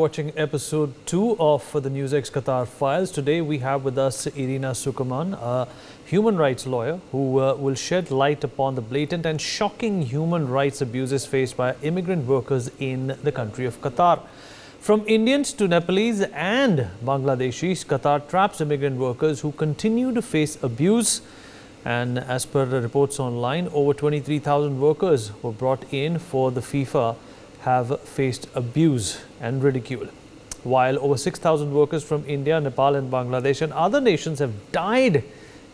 watching episode 2 of the NewsX Qatar Files. Today we have with us Irina Sukuman, a human rights lawyer who will shed light upon the blatant and shocking human rights abuses faced by immigrant workers in the country of Qatar. From Indians to Nepalese and Bangladeshis, Qatar traps immigrant workers who continue to face abuse. And as per the reports online, over 23,000 workers were brought in for the FIFA have faced abuse and ridicule. While over 6,000 workers from India, Nepal and Bangladesh and other nations have died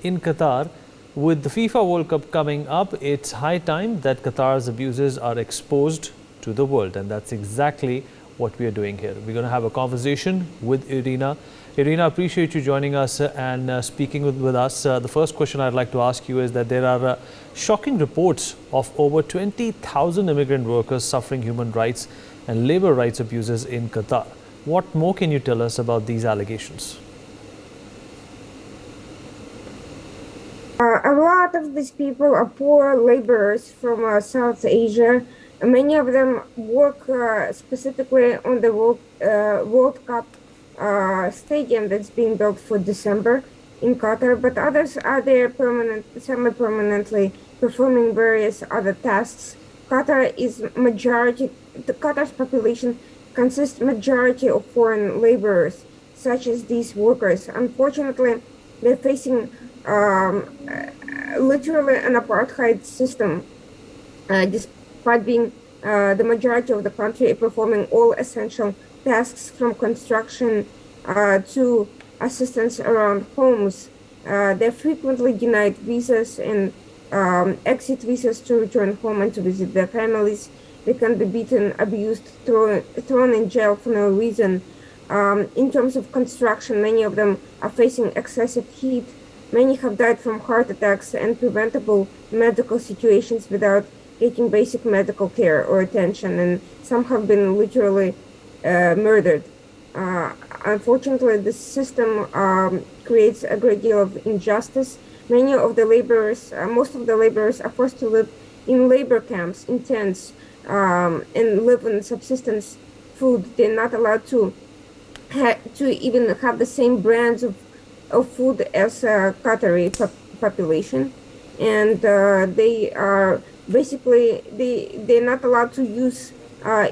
in Qatar, with the FIFA World Cup coming up, it's high time that Qatar's abuses are exposed to the world. And that's exactly what we are doing here. We're going to have a conversation with Irina. Irina, appreciate you joining us and speaking with us. The first question I'd like to ask you is that there are shocking reports of over 20,000 immigrant workers suffering human rights and labor rights abuses in Qatar. What more can you tell us about these allegations? A lot of these people are poor laborers from South Asia. Many of them work specifically on the World Cup stadium that's being built for December in Qatar, but others are there semi-permanently performing various other tasks. Qatar's population consists majority of foreign laborers, such as these workers. Unfortunately, they're facing literally an apartheid system, despite being the majority of the country performing all essential tasks from construction to assistance around homes. They're frequently denied visas and exit visas to return home and to visit their families. They can be beaten, abused, thrown in jail for no reason. In terms of construction, many of them are facing excessive heat. Many have died from heart attacks and preventable medical situations without getting basic medical care or attention, and some have been literally murdered. Unfortunately, this system creates a great deal of injustice. Most of the laborers are forced to live in labor camps, in tents, and live on subsistence food. They're not allowed to even have the same brands of food as Qatari population, and they are basically they're not allowed to use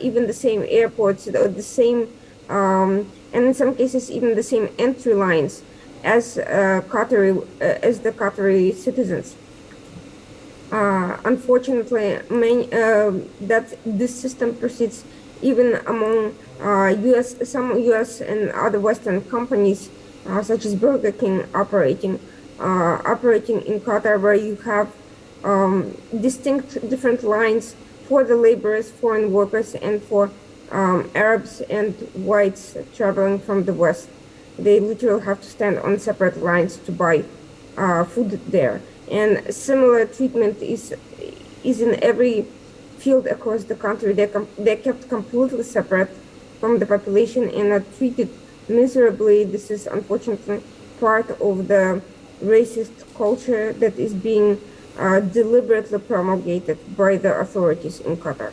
even the same airports or the same and in some cases even the same entry lines as the Qatari citizens. Unfortunately, that this system proceeds even among some U.S. and other Western companies, such as Burger King operating in Qatar, where you have distinct different lines for the laborers, foreign workers, and for Arabs and whites traveling from the West. They literally have to stand on separate lines to buy food there. And similar treatment is in every field across the country. They're kept completely separate from the population and are treated miserably. This is unfortunately part of the racist culture that is being deliberately promulgated by the authorities in Qatar.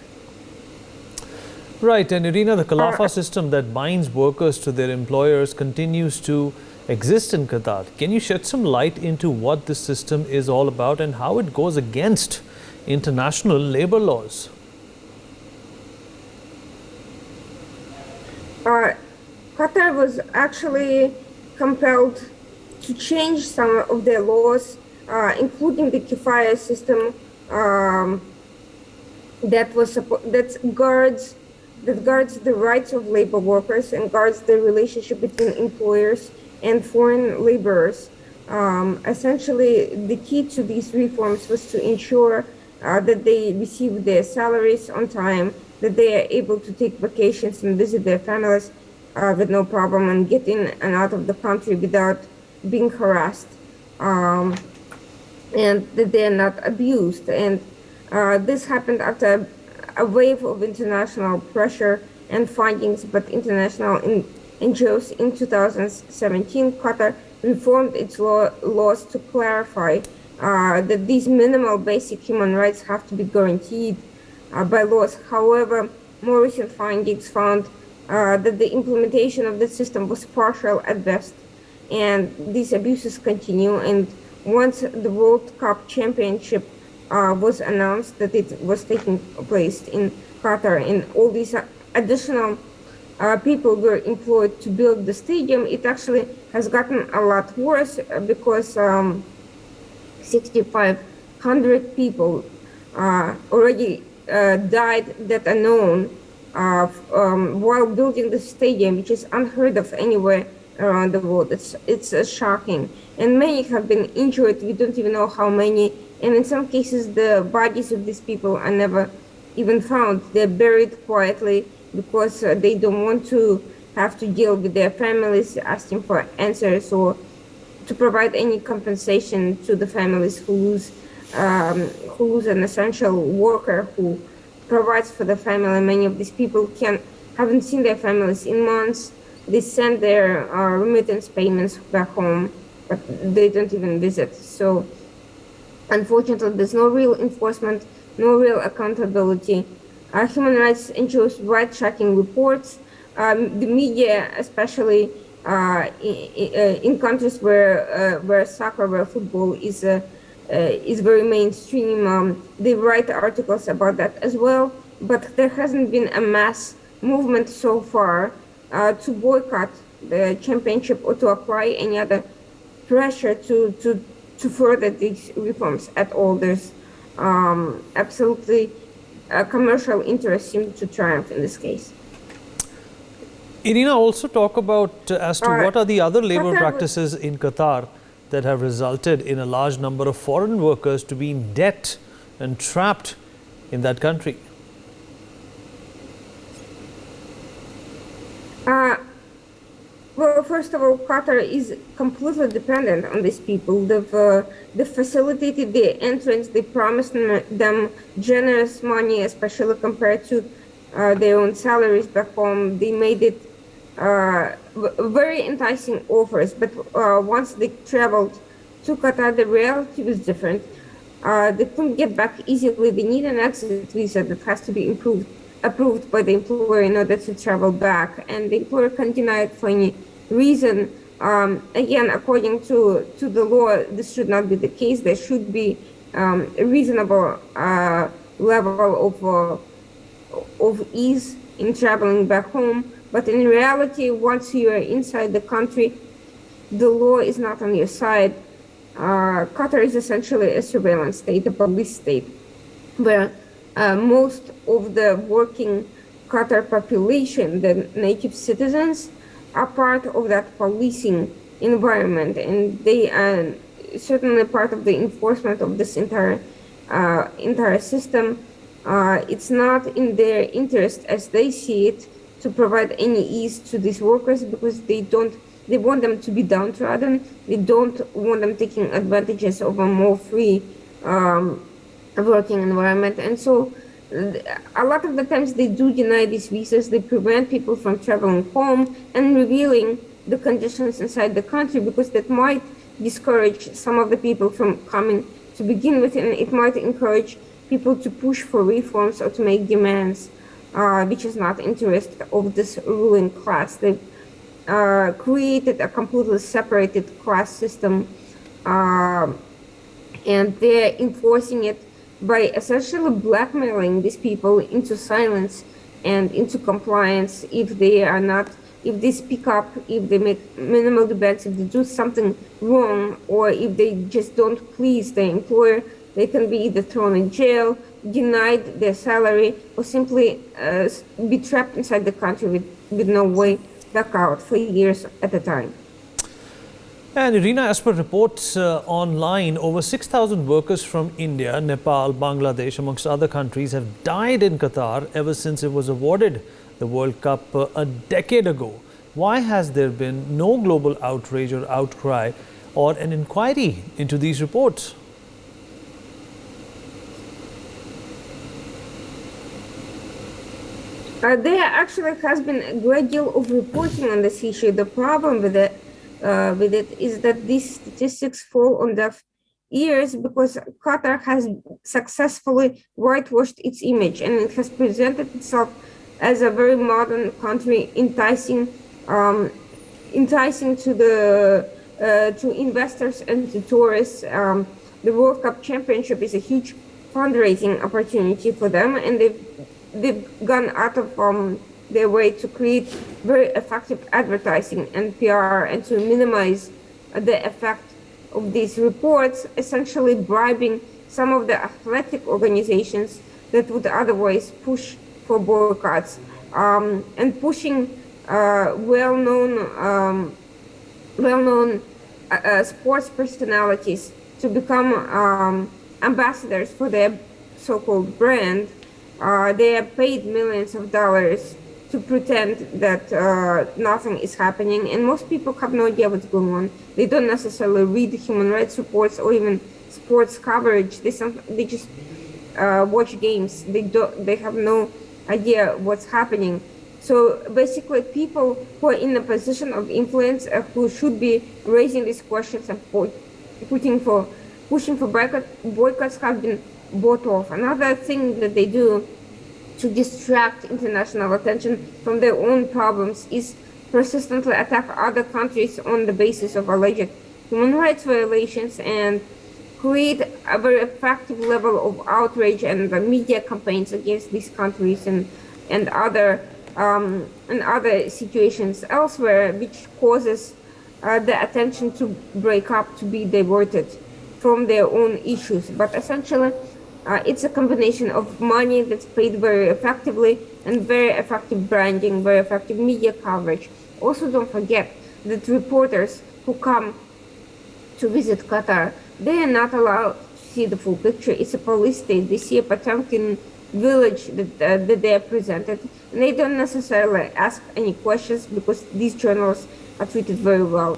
Right, and Irina, the Khalafa system that binds workers to their employers continues to exist in Qatar. Can you shed some light into what this system is all about and how it goes against international labor laws? Qatar was actually compelled to change some of their laws, including the Kefalo system that guards the rights of labor workers and guards the relationship between employers and foreign laborers. Essentially, the key to these reforms was to ensure that they receive their salaries on time, that they are able to take vacations and visit their families with no problem and get in and out of the country without being harassed, and that they are not abused. And this happened after a wave of international pressure and findings, but international NGOs in 2017, Qatar reformed its laws to clarify that these minimal basic human rights have to be guaranteed by laws. However, more recent findings found that the implementation of the system was partial at best, and these abuses continue. And once the World Cup Championship was announced that it was taking place in Qatar, and all these additional people were employed to build the stadium, it actually has gotten a lot worse because 6,500 people already died that are known while building the stadium, which is unheard of anywhere around the world. It's shocking, and many have been injured. We don't even know how many, and in some cases, the bodies of these people are never even found. They're buried quietly because they don't want to have to deal with their families asking for answers or to provide any compensation to the families who lose an essential worker who provides for the family. Many of these people haven't seen their families in months. They send their remittance payments back home, but they don't even visit. So unfortunately, there's no real enforcement, no real accountability. Human rights NGOs write shocking reports. The media, especially in countries where soccer, where football is very mainstream, they write articles about that as well. But there hasn't been a mass movement so far to boycott the championship or to apply any other pressure to further these reforms at all. There's absolutely commercial interest seems to triumph in this case. Irina, also talk about as to what are the other labor Qatar practices in Qatar that have resulted in a large number of foreign workers to be in debt and trapped in that country. Well, first of all, Qatar is completely dependent on these people. They've facilitated their entrance. They promised them generous money, especially compared to their own salaries back home. They made it very enticing offers. But once they traveled to Qatar, the reality was different. They couldn't get back easily. They need an exit visa that has to be approved by the employer in order to travel back, and the employer can deny it for any reason. Again, according to the law, this should not be the case. There should be a reasonable level of ease in traveling back home. But in reality, once you are inside the country, the law is not on your side. Qatar is essentially a surveillance state, a police state, where most of the working Qatar population, the native citizens, are part of that policing environment, and they are certainly part of the enforcement of this entire system. It's not in their interest, as they see it, to provide any ease to these workers because they want them to be downtrodden. They don't want them taking advantages of a more free working environment. And so a lot of the times they do deny these visas. They prevent people from traveling home and revealing the conditions inside the country because that might discourage some of the people from coming to begin with, and it might encourage people to push for reforms or to make demands, which is not interest of this ruling class. They've created a completely separated class system, and they're enforcing it by essentially blackmailing these people into silence and into compliance if they speak up, if they make minimal demands, if they do something wrong, or if they just don't please the employer. They can be either thrown in jail, denied their salary, or simply be trapped inside the country with no way back out for years at a time. And Irina, as per reports online, over 6,000 workers from India, Nepal, Bangladesh, amongst other countries, have died in Qatar ever since it was awarded the World Cup a decade ago. Why has there been no global outrage or outcry or an inquiry into these reports? There actually has been a great deal of reporting on this issue. The problem with it is that these statistics fall on deaf ears because Qatar has successfully whitewashed its image, and it has presented itself as a very modern country, enticing to investors and to tourists. The World Cup Championship is a huge fundraising opportunity for them, and they've gone out of their way to create very effective advertising and PR, and to minimize the effect of these reports, essentially bribing some of the athletic organizations that would otherwise push for boycotts, and pushing well-known sports personalities to become ambassadors for their so-called brand. They are paid millions of dollars to pretend that nothing is happening, and most people have no idea what's going on. They don't necessarily read human rights reports or even sports coverage. They just watch games. They have no idea what's happening. So basically, people who are in a position of influence, who should be raising these questions and pushing for boycotts, have been bought off. Another thing that they do to distract international attention from their own problems is persistently attack other countries on the basis of alleged human rights violations, and create a very effective level of outrage and media campaigns against these countries and other situations elsewhere, which causes the attention to break up, to be diverted from their own issues. But essentially, it's a combination of money that's paid very effectively and very effective branding, very effective media coverage. Also, don't forget that reporters who come to visit Qatar, they are not allowed to see the full picture. It's a police state. They see a Potemkin village that they are presented, and they don't necessarily ask any questions because these journalists are treated very well.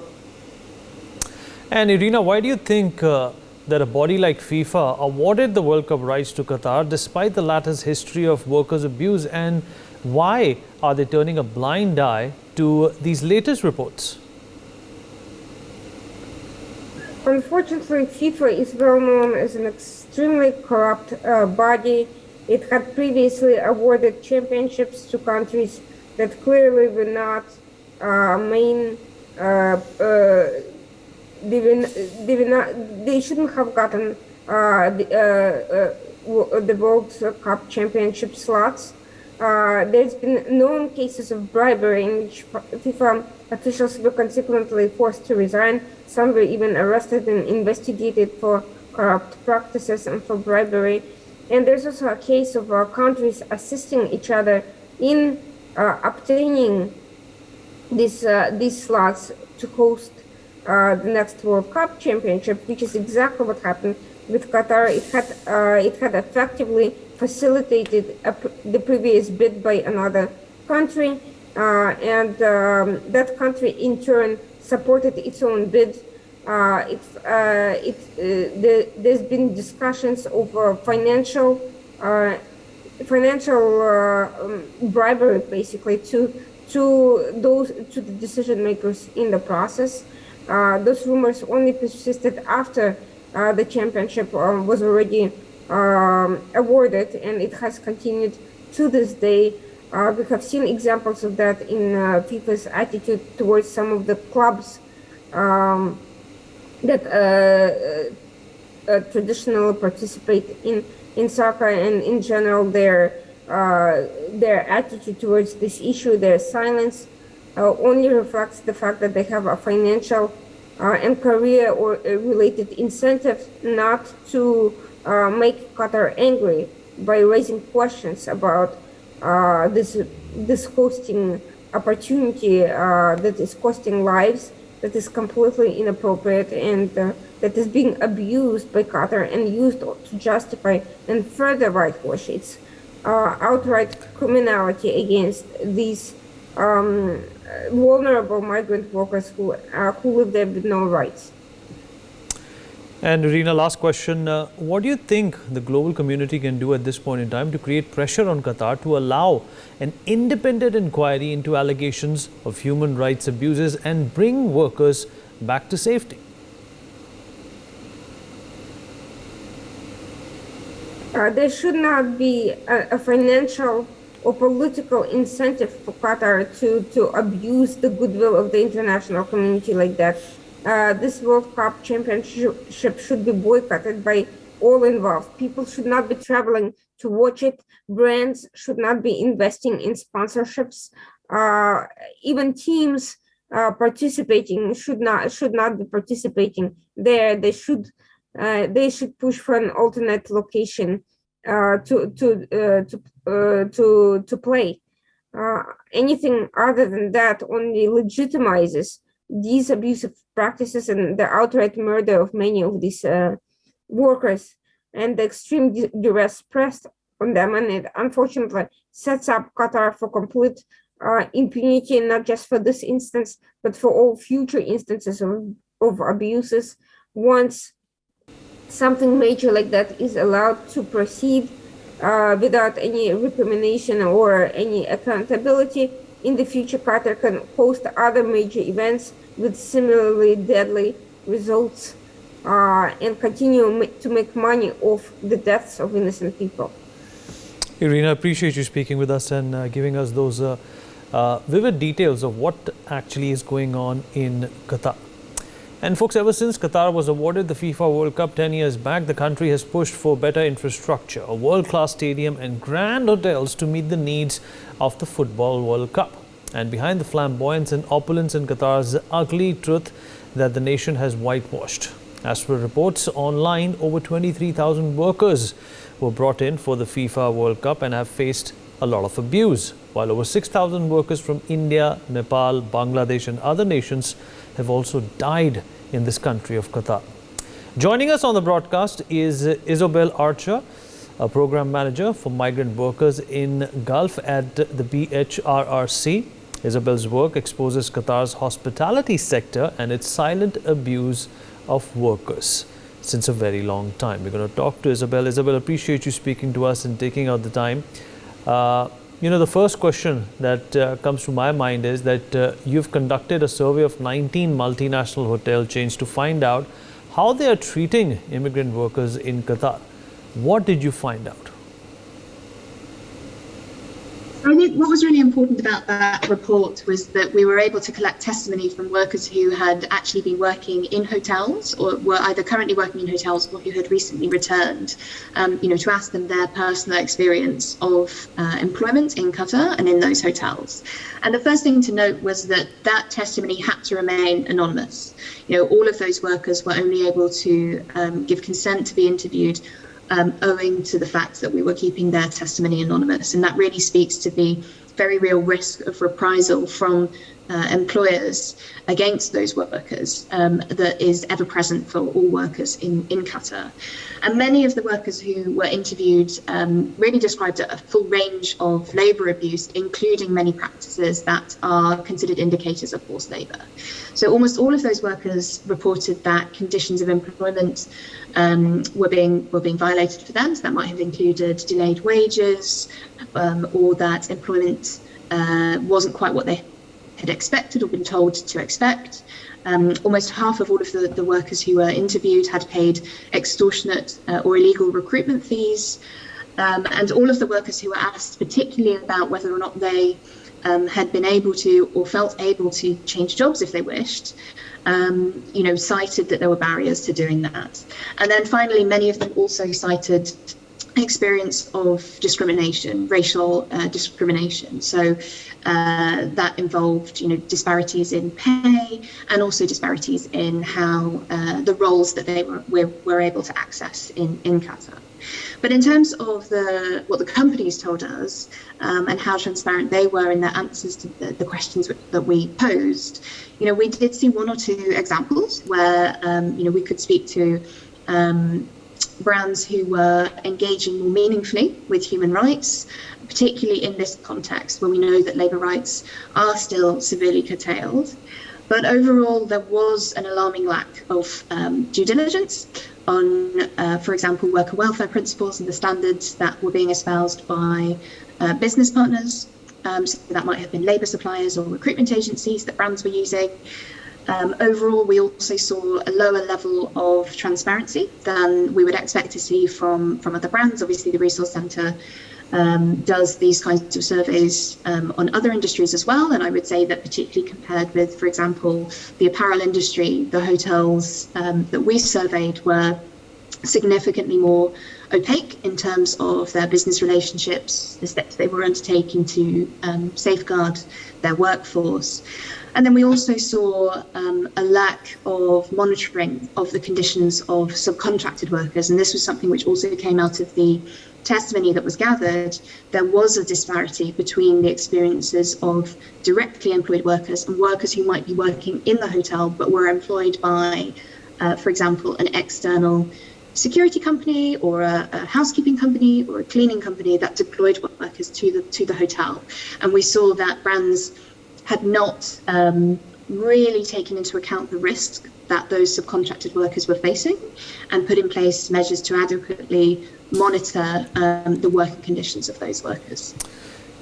And Irina, why do you think that a body like FIFA awarded the World Cup rights to Qatar despite the latter's history of workers' abuse, and why are they turning a blind eye to these latest reports? Unfortunately, FIFA is well known as an extremely corrupt body. It had previously awarded championships to countries that clearly were not they shouldn't have gotten the World Cup Championship slots. There's been known cases of bribery in which FIFA officials were consequently forced to resign. Some were even arrested and investigated for corrupt practices and for bribery. And there's also a case of countries assisting each other in obtaining these slots to host the next World Cup Championship, which is exactly what happened with Qatar. It had effectively facilitated the previous bid by another country, and that country in turn supported its own bid. There's been discussions over financial bribery, basically, to the decision makers in the process. Those rumors only persisted after the championship was already awarded, and it has continued to this day. We have seen examples of that in FIFA's attitude towards some of the clubs that traditionally participate in soccer, and in general their attitude towards this issue, their silence, only reflects the fact that they have a financial and career or related incentive not to make Qatar angry by raising questions about this hosting opportunity that is costing lives, that is completely inappropriate, and that is being abused by Qatar and used to justify and further whitewash its outright criminality against these vulnerable migrant workers who live there with no rights. And Irina, last question. What do you think the global community can do at this point in time to create pressure on Qatar to allow an independent inquiry into allegations of human rights abuses and bring workers back to safety? There should not be a financial or political incentive for Qatar to abuse the goodwill of the international community like that. This World Cup championship should be boycotted by all involved. People should not be traveling to watch it. Brands should not be investing in sponsorships. Even teams participating should not be participating there. They should push for an alternate location to play. Anything other than that only legitimizes these abusive practices and the outright murder of many of these workers and the extreme duress pressed on them. And it unfortunately sets up Qatar for complete impunity, not just for this instance, but for all future instances of abuses. Once something major like that is allowed to proceed without any recrimination or any accountability, in the future, Qatar can host other major events with similarly deadly results and continue to make money off the deaths of innocent people. Irina, I appreciate you speaking with us and giving us those vivid details of what actually is going on in Qatar. And folks, ever since Qatar was awarded the FIFA World Cup 10 years back, the country has pushed for better infrastructure, a world-class stadium and grand hotels to meet the needs of the Football World Cup. And behind the flamboyance and opulence in Qatar's ugly truth that the nation has whitewashed. As per reports online, over 23,000 workers were brought in for the FIFA World Cup and have faced a lot of abuse, while over 6,000 workers from India, Nepal, Bangladesh and other nations have also died in this country of Qatar. Joining us on the broadcast is Isabel Archer, a program manager for migrant workers in Gulf at the BHRRC. Isabel's work exposes Qatar's hospitality sector and its silent abuse of workers since a very long time. We're going to talk to Isabel. Isabel, appreciate you speaking to us and taking out the time. The first question that comes to my mind is that you've conducted a survey of 19 multinational hotel chains to find out how they are treating immigrant workers in Qatar. What did you find out? I think what was really important about that report was that we were able to collect testimony from workers who had actually been working in hotels or were either currently working in hotels or who had recently returned, to ask them their personal experience of employment in Qatar and in those hotels. And the first thing to note was that that testimony had to remain anonymous. All of those workers were only able to give consent to be interviewed owing to the fact that we were keeping their testimony anonymous. And that really speaks to the very real risk of reprisal from employers against those workers that is ever present for all workers in Qatar. And many of the workers who were interviewed really described a full range of labour abuse, including many practices that are considered indicators of forced labour. So almost all of those workers reported that conditions of employment were being violated for them. So that might have included delayed wages or that employment wasn't quite what they had expected or been told to expect. Almost half of all of the workers who were interviewed had paid extortionate or illegal recruitment fees. And all of the workers who were asked particularly about whether or not they had been able to or felt able to change jobs if they wished, cited that there were barriers to doing that. And then finally, many of them also cited experience of discrimination, racial discrimination. So that involved, disparities in pay and also disparities in how the roles that they were able to access in Qatar. But in terms of what the companies told us and how transparent they were in their answers to the questions that we posed, we did see one or two examples where, we could speak to brands who were engaging more meaningfully with human rights, particularly in this context where we know that labour rights are still severely curtailed. But overall, there was an alarming lack of due diligence on, for example, worker welfare principles and the standards that were being espoused by business partners. So that might have been labour suppliers or recruitment agencies that brands were using. Overall, we also saw a lower level of transparency than we would expect to see from other brands. Obviously, the Resource Centre does these kinds of surveys on other industries as well. And I would say that particularly compared with, for example, the apparel industry, the hotels that we surveyed were significantly more opaque in terms of their business relationships, the steps they were undertaking to safeguard their workforce. And then we also saw a lack of monitoring of the conditions of subcontracted workers. And this was something which also came out of the testimony that was gathered. There was a disparity between the experiences of directly employed workers and workers who might be working in the hotel but were employed by, for example, an external security company or a housekeeping company or a cleaning company that deployed workers to the hotel. And we saw that brands had not really taken into account the risk that those subcontracted workers were facing and put in place measures to adequately monitor the working conditions of those workers.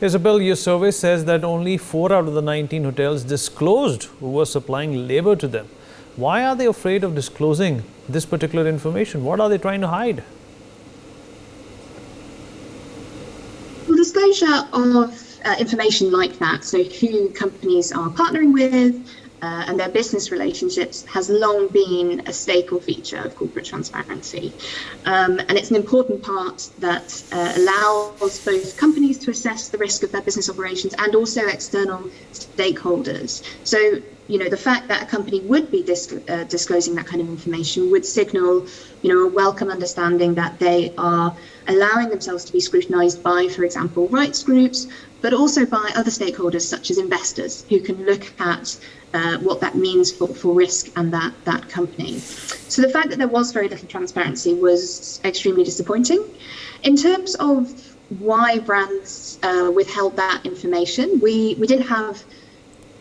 Isabel, your survey says that only 4 out of the 19 hotels disclosed who was supplying labor to them. Why are they afraid of disclosing this particular information? What are they trying to hide? Well, disclosure of information like that, so who companies are partnering with and their business relationships, has long been a staple feature of corporate transparency. And it's an important part that allows both companies to assess the risk of their business operations and also external stakeholders. So, the fact that a company would be disclosing that kind of information would signal, a welcome understanding that they are allowing themselves to be scrutinized by, for example, rights groups, but also by other stakeholders such as investors who can look at what that means for risk and that company. So the fact that there was very little transparency was extremely disappointing. In terms of why brands withheld that information, we didn't have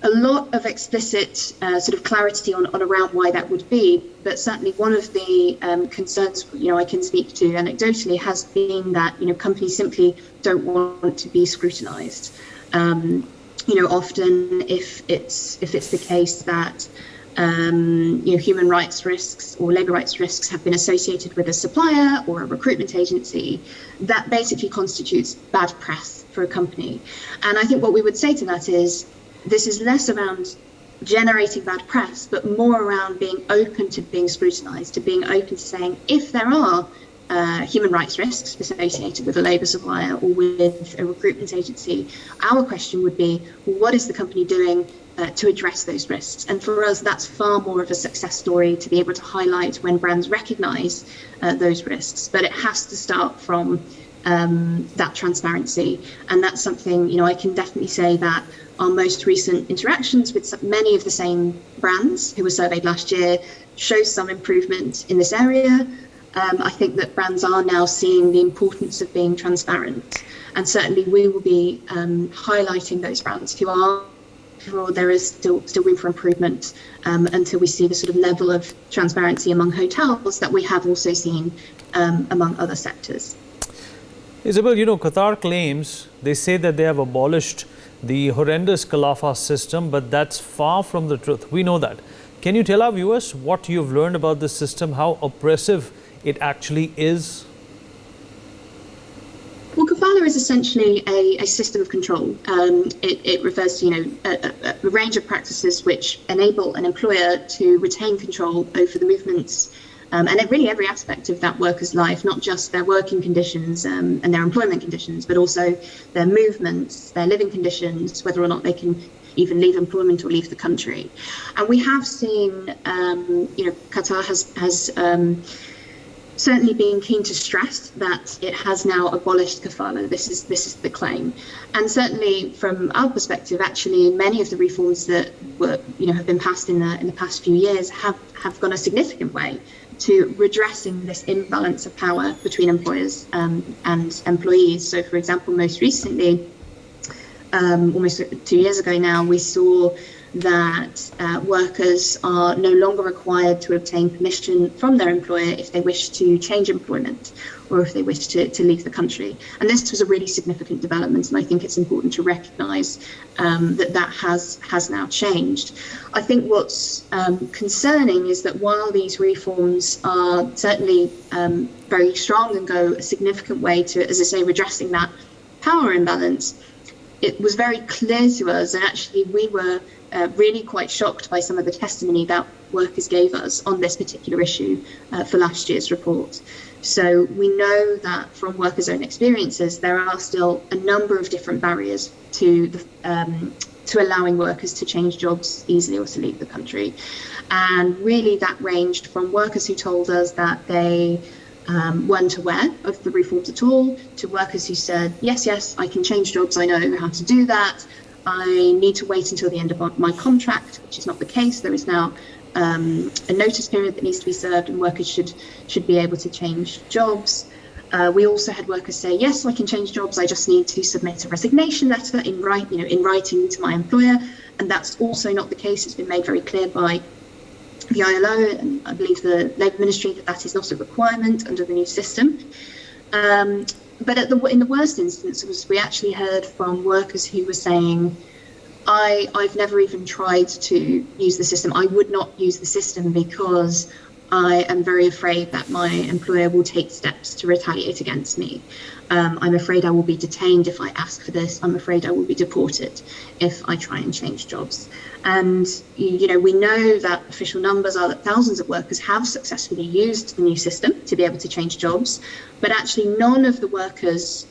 a lot of explicit sort of clarity on around why that would be, but certainly one of the concerns I can speak to anecdotally has been that companies simply don't want to be scrutinized. Often if it's the case that human rights risks or labor rights risks have been associated with a supplier or a recruitment agency, that basically constitutes bad press for a company. And I think what we would say to that is, this is less around generating bad press, but more around being open to being scrutinized, to being open to saying, if there are human rights risks associated with a labour supplier or with a recruitment agency, our question would be, well, what is the company doing to address those risks? And for us, that's far more of a success story to be able to highlight when brands recognise those risks. But it has to start from that transparency. And that's something, I can definitely say that our most recent interactions with many of the same brands who were surveyed last year shows some improvement in this area. I think that brands are now seeing the importance of being transparent, and certainly we will be highlighting those brands who are. There is still room for improvement until we see the sort of level of transparency among hotels that we have also seen among other sectors. Isabel, Qatar claims, they say that they have abolished the horrendous Khalifa system, but that's far from the truth. We know that. Can you tell our viewers what you've learned about this system, how oppressive it actually is? Well, Kefalo is essentially a system of control. It refers to a range of practices which enable an employer to retain control over the movements and really every aspect of that worker's life, not just their working conditions and their employment conditions, but also their movements, their living conditions, whether or not they can even leave employment or leave the country. And we have seen, Qatar has certainly being keen to stress that it has now abolished Kefalo. This is the claim, and certainly from our perspective, actually, many of the reforms that were have been passed in the past few years have gone a significant way to redressing this imbalance of power between employers and employees. So, for example, most recently, almost 2 years ago now, we saw that workers are no longer required to obtain permission from their employer if they wish to change employment or if they wish to leave the country. And this was a really significant development, and I think it's important to recognise that has now changed. I think what's concerning is that while these reforms are certainly very strong and go a significant way to, as I say, redressing that power imbalance, it was very clear to us, and actually we were really quite shocked by some of the testimony that workers gave us on this particular issue for last year's report. So we know that from workers' own experiences, there are still a number of different barriers to allowing workers to change jobs easily or to leave the country. And really that ranged from workers who told us that they weren't aware of the reforms at all, to workers who said, yes, I can change jobs, I know how to do that, I need to wait until the end of my contract, which is not the case. There is now a notice period that needs to be served, and workers should be able to change jobs. We also had workers say, yes, I can change jobs, I just need to submit a resignation letter in writing to my employer, and that's also not the case. It's been made very clear by the ILO and I believe the Labour Ministry that is not a requirement under the new system. But in the worst instances, we actually heard from workers who were saying, I've never even tried to use the system. I would not use the system because I am very afraid that my employer will take steps to retaliate against me. I'm afraid I will be detained if I ask for this. I'm afraid I will be deported if I try and change jobs. And, we know that official numbers are that thousands of workers have successfully used the new system to be able to change jobs, but actually none of the workers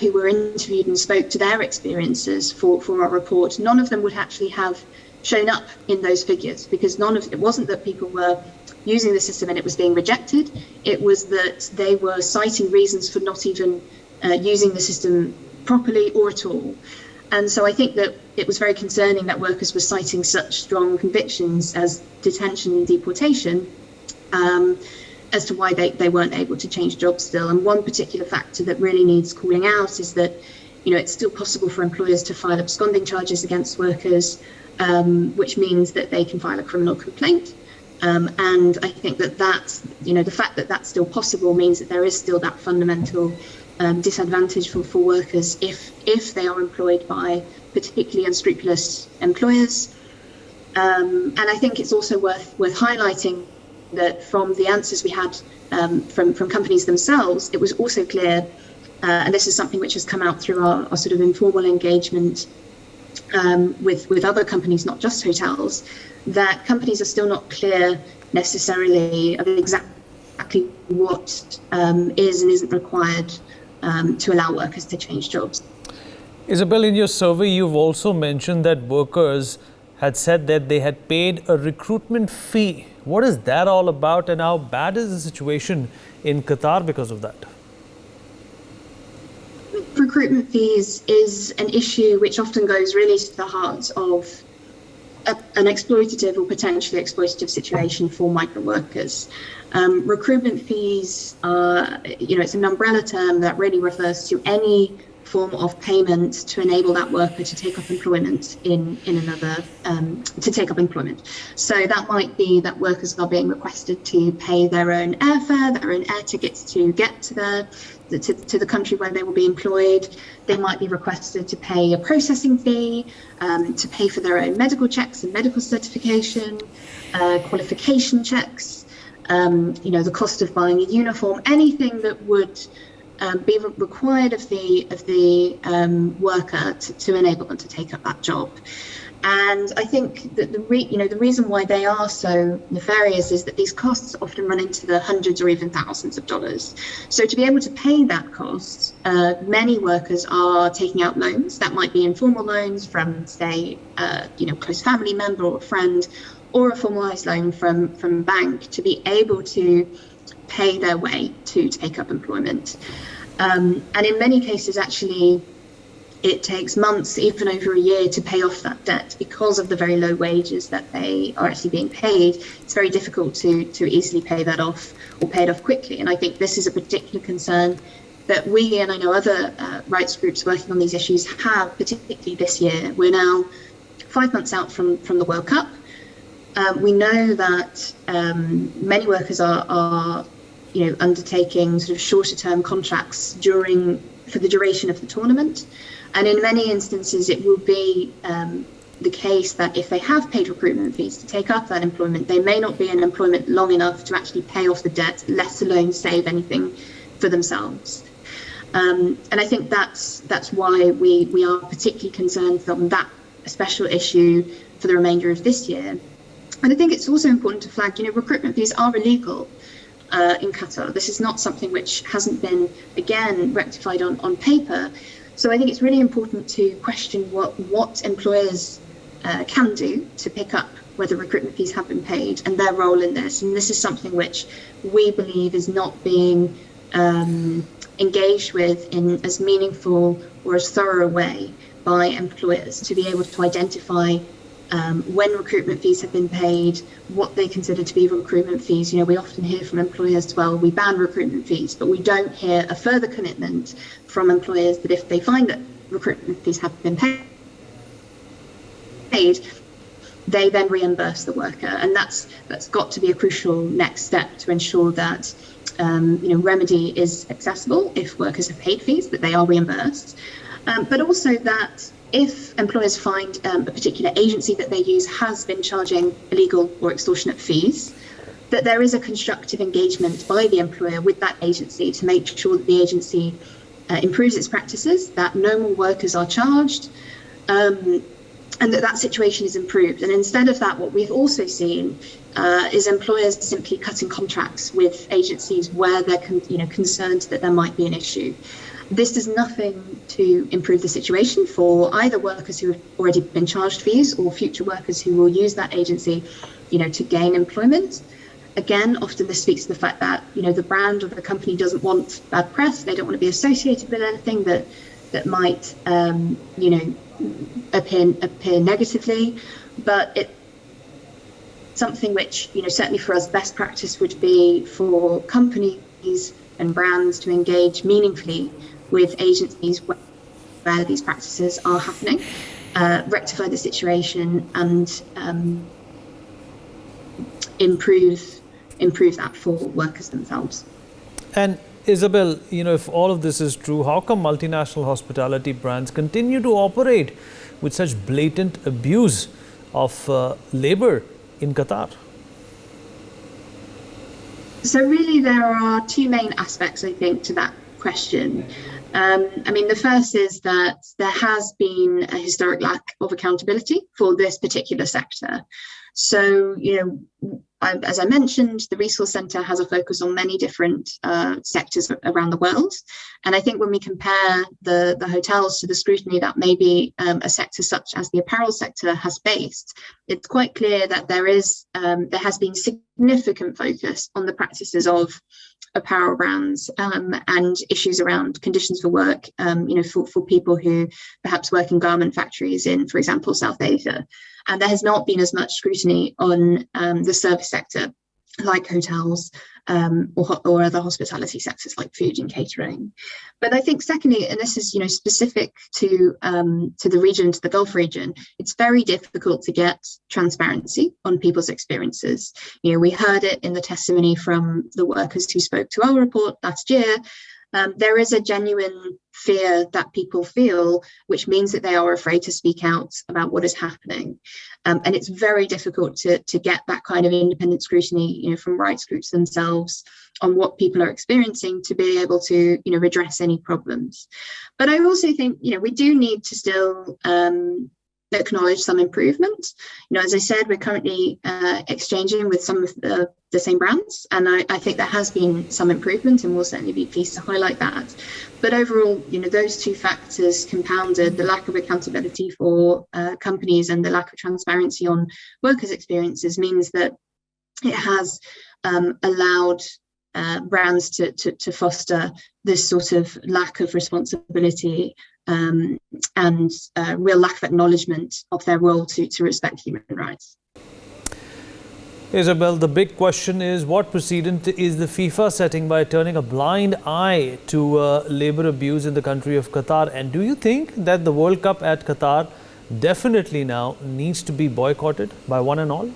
who were interviewed and spoke to their experiences for our report, none of them would actually have shown up in those figures, because it wasn't that people were using the system and it was being rejected. It was that they were citing reasons for not even using the system properly or at all. And so I think that it was very concerning that workers were citing such strong convictions as detention and deportation as to why they weren't able to change jobs still. And one particular factor that really needs calling out is that, it's still possible for employers to file absconding charges against workers, which means that they can file a criminal complaint. And I think that the fact that that's still possible means that there is still that fundamental disadvantage for workers if they are employed by particularly unscrupulous employers. And I think it's also worth highlighting that from the answers we had from companies themselves, it was also clear, and this is something which has come out through our sort of informal engagement with other companies, not just hotels, that companies are still not clear necessarily of exactly what is and isn't required to allow workers to change jobs. Isabel, in your survey, you've also mentioned that workers had said that they had paid a recruitment fee. What is that all about, and how bad is the situation in Qatar because of that? Recruitment fees is an issue which often goes really to the heart of an exploitative or potentially exploitative situation for migrant workers. Recruitment fees are, it's an umbrella term that really refers to any form of payment to enable that worker to take up employment in another, to take up employment. So that might be that workers are being requested to pay their own airfare, their own air tickets to get to the country where they will be employed. They might be requested to pay a processing fee, to pay for their own medical checks and medical certification, qualification checks, the cost of buying a uniform, anything that would be required of the worker to enable them to take up that job. And I think that the reason why they are so nefarious is that these costs often run into the hundreds or even thousands of dollars. So to be able to pay that cost, many workers are taking out loans. That might be informal loans from, say, close family member or a friend, or a formalised loan from bank to be able to pay their way to take up employment. And in many cases, actually, it takes months, even over a year, to pay off that debt because of the very low wages that they are actually being paid. It's very difficult to easily pay that off or pay it off quickly. And I think this is a particular concern that we, and I know other rights groups working on these issues, have, particularly this year. We're now 5 months out from the World Cup. We know that many workers are undertaking sort of shorter term contracts for the duration of the tournament. And in many instances, it will be the case that if they have paid recruitment fees to take up that employment, they may not be in employment long enough to actually pay off the debt, let alone save anything for themselves. And I think that's why we are particularly concerned on that special issue for the remainder of this year. And I think it's also important to flag, recruitment fees are illegal in Qatar. This is not something which hasn't been, again, rectified on paper. So I think it's really important to question what employers can do to pick up whether recruitment fees have been paid and their role in this. And this is something which we believe is not being engaged with in as meaningful or as thorough a way by employers to be able to identify when recruitment fees have been paid, what they consider to be recruitment fees. We often hear from employers, well, we ban recruitment fees, but we don't hear a further commitment from employers that if they find that recruitment fees have been paid, they then reimburse the worker. And that's got to be a crucial next step to ensure that remedy is accessible if workers have paid fees, that they are reimbursed, but also that if employers find a particular agency that they use has been charging illegal or extortionate fees, that there is a constructive engagement by the employer with that agency to make sure that the agency improves its practices, that no more workers are charged, and that situation is improved. And instead of that, what we've also seen is employers simply cutting contracts with agencies where they're concerned that there might be an issue. This does nothing to improve the situation for either workers who have already been charged fees or future workers who will use that agency, to gain employment. Again, often this speaks to the fact that, the brand of the company doesn't want bad press. They don't want to be associated with anything that might, appear negatively. But it's something which, certainly for us, best practice would be for companies and brands to engage meaningfully with agencies where these practices are happening, rectify the situation and improve that for workers themselves. And Isabel, if all of this is true, how come multinational hospitality brands continue to operate with such blatant abuse of labor in Qatar? So really there are two main aspects, I think, to that question. The first is that there has been a historic lack of accountability for this particular sector. So, as I mentioned, the Resource Centre has a focus on many different sectors around the world. And I think when we compare the hotels to the scrutiny that maybe a sector such as the apparel sector has faced, it's quite clear that there has been significant focus on the practices of apparel brands and issues around conditions for work, for people who perhaps work in garment factories in, for example, South Asia. And there has not been as much scrutiny on the service sector, like hotels or other hospitality sectors like food and catering. But I think secondly, and this is specific to the region, to the Gulf region, it's very difficult to get transparency on people's experiences. We heard it in the testimony from the workers who spoke to our report last year. There is a genuine fear that people feel, which means that they are afraid to speak out about what is happening. And it's very difficult to get that kind of independent scrutiny, from rights groups themselves on what people are experiencing to be able to, redress any problems. But I also think, we do need to still acknowledge some improvement. As I said, we're currently exchanging with some of the same brands, and I think there has been some improvement, and we'll certainly be pleased to highlight that. But overall, those two factors compounded, the lack of accountability for companies and the lack of transparency on workers' experiences, means that it has allowed brands to foster this sort of lack of responsibility and real lack of acknowledgement of their role to respect human rights. Isabel, the big question is, what precedent is the FIFA setting by turning a blind eye to labor abuse in the country of Qatar? And do you think that the World Cup at Qatar definitely now needs to be boycotted by one and all?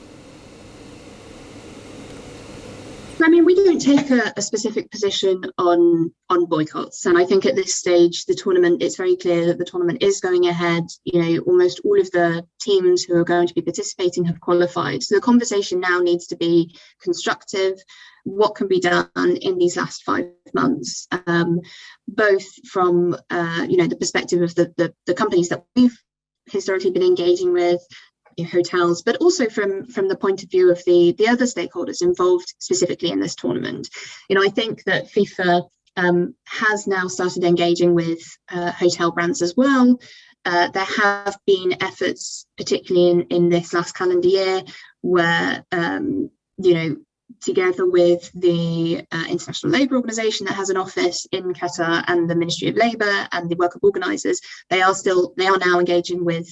We don't take a specific position on boycotts, and I think at this stage the tournament, it's very clear that the tournament is going ahead. Almost all of the teams who are going to be participating have qualified, so the conversation now needs to be constructive, what can be done in these last 5 months, both from the perspective of the companies that we've historically been engaging with, hotels, but also from the point of view of the other stakeholders involved specifically in this tournament. I think that FIFA has now started engaging with hotel brands as well. There have been efforts, particularly in this last calendar year, where together with the International Labour Organization that has an office in Qatar and the Ministry of Labour and the worker organisers, they are now engaging with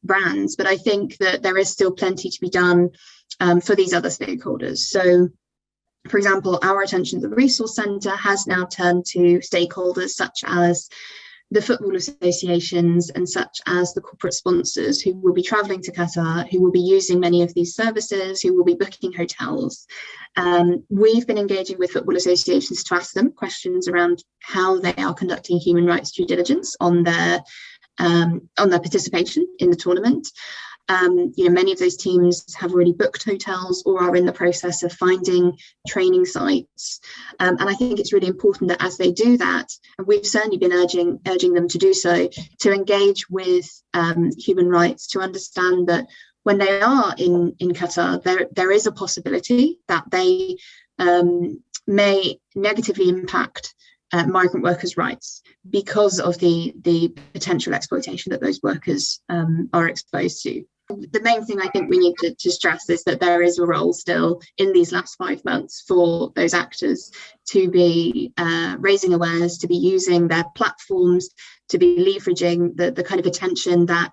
brands. But I think that there is still plenty to be done for these other stakeholders. So, for example, our Attention to the Resource Centre has now turned to stakeholders such as the football associations and such as the corporate sponsors who will be travelling to Qatar, who will be using many of these services, who will be booking hotels. We've been engaging with football associations to ask them questions around how they are conducting human rights due diligence on their participation in the tournament. Many of those teams have already booked hotels or are in the process of finding training sites. And I think it's really important that as they do that, and we've certainly been urging them to do so, to engage with human rights, to understand that when they are in Qatar, there is a possibility that they may negatively impact migrant workers' rights because of the potential exploitation that those workers are exposed to. The main thing I think we need to stress is that there is a role still in these last 5 months for those actors to be raising awareness, to be using their platforms, to be leveraging the kind of attention that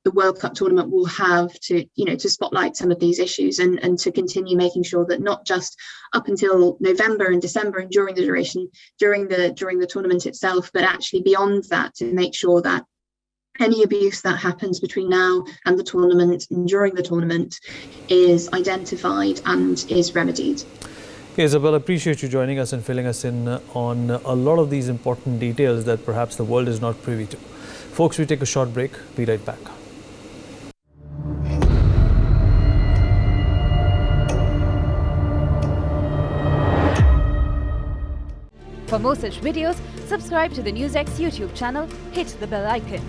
the World Cup tournament will have to spotlight some of these issues and to continue making sure that not just up until November and December and during the tournament itself, but actually beyond that, to make sure that any abuse that happens between now and the tournament and during the tournament is identified and is remedied. Okay, Isabel, I appreciate you joining us and filling us in on a lot of these important details that perhaps the world is not privy to. Folks, we take a short break. Be right back. For more such videos, subscribe to the NewsX YouTube channel, hit the bell icon.